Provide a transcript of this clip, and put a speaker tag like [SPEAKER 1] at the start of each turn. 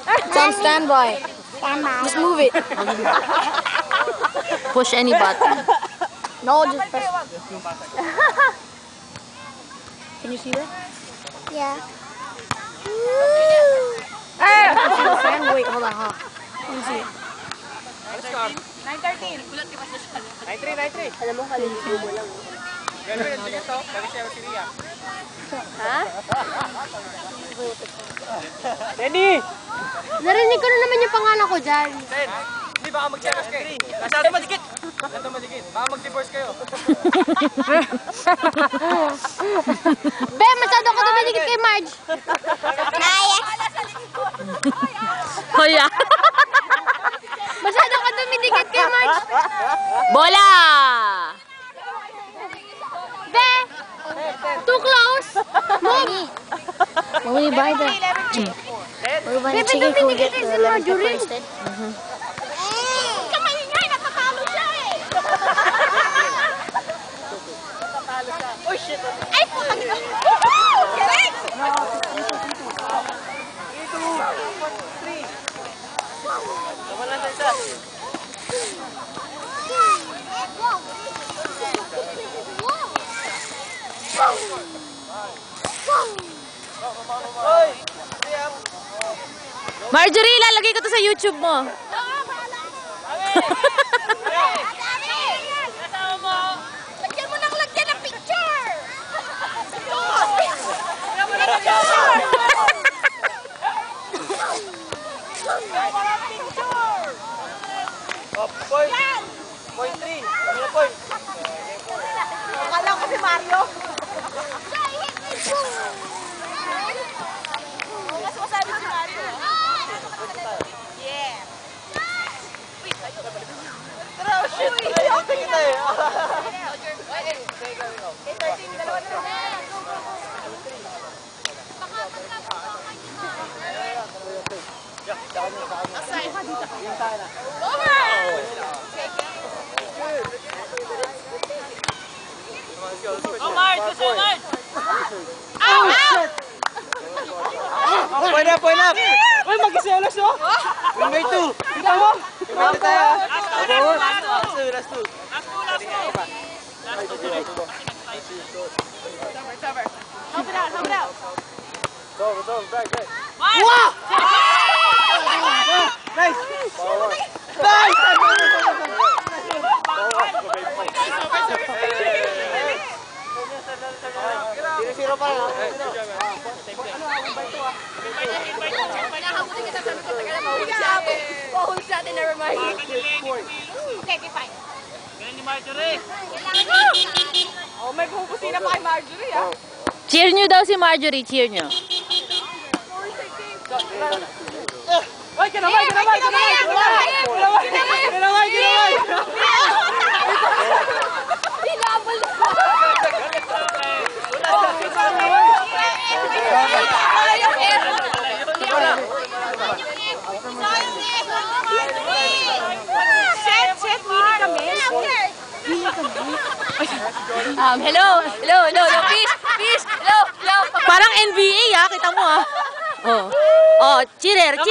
[SPEAKER 1] It's on standby. Just move it. Push any button. No, just press. Can you see that?
[SPEAKER 2] Yeah.
[SPEAKER 1] Wait, hold on, huh? Let me see it.
[SPEAKER 3] 9:13. 9:3.
[SPEAKER 2] Alam mo, kaliligo mo lang.
[SPEAKER 3] Gano'n yung tingin to? Lagi siya si Ria.
[SPEAKER 2] Ha?
[SPEAKER 3] Lenny!
[SPEAKER 2] Narinig ko na naman yung pangalan ko dyan.
[SPEAKER 3] Sen, hindi baka mag-selos kayo. Masyado madikit. Masyado madikit. Baka mag-divorce kayo.
[SPEAKER 2] Be, masyado ko dumidikit kay Marge. Naya.
[SPEAKER 1] Hoya.
[SPEAKER 2] Masyado ko dumidikit kay Marge.
[SPEAKER 1] Bola!
[SPEAKER 2] Be, too close. Move.
[SPEAKER 1] When we buy the chicken, when we buy the chicken, can we get the lemon pepper instead?
[SPEAKER 2] Kamaingay, natatalo siya eh.
[SPEAKER 3] Oh shit!
[SPEAKER 2] Ay, putang ina. Woohoo! Galing!
[SPEAKER 3] 3, 2, 1, 3. Naman lang sa isa. Oy!
[SPEAKER 1] Marjorie, lalagay ko to sa YouTube mo.
[SPEAKER 2] Lagyan mo ng lagyan ng picture!
[SPEAKER 3] Point! Point 3! Ano point?
[SPEAKER 2] Akala ko si Mario. Mas masabi si Mario. Yeah.
[SPEAKER 3] Tara, oh shit! Ayaw kita eh!
[SPEAKER 2] 13, dalawa na rin.
[SPEAKER 3] Point up! Uy, mag-iselos oh! Yung may 2! Kita mo? Yung may 2 tayo! Last 2!
[SPEAKER 2] Help it out!
[SPEAKER 3] Go, right!
[SPEAKER 2] Wow!
[SPEAKER 3] Nice! Zero pa lang.
[SPEAKER 2] Mahuli sa atin, never mind. Okay, fine.
[SPEAKER 3] Ganun ni Marjorie.
[SPEAKER 2] Oh, may pupusina pa kay Marjorie, ah.
[SPEAKER 1] Cheer nyo daw si Marjorie, cheer nyo.
[SPEAKER 3] Ay, kinamay!
[SPEAKER 1] Hello, peace, hello. Parang NBA kita mo Oh, cheerer. Oh.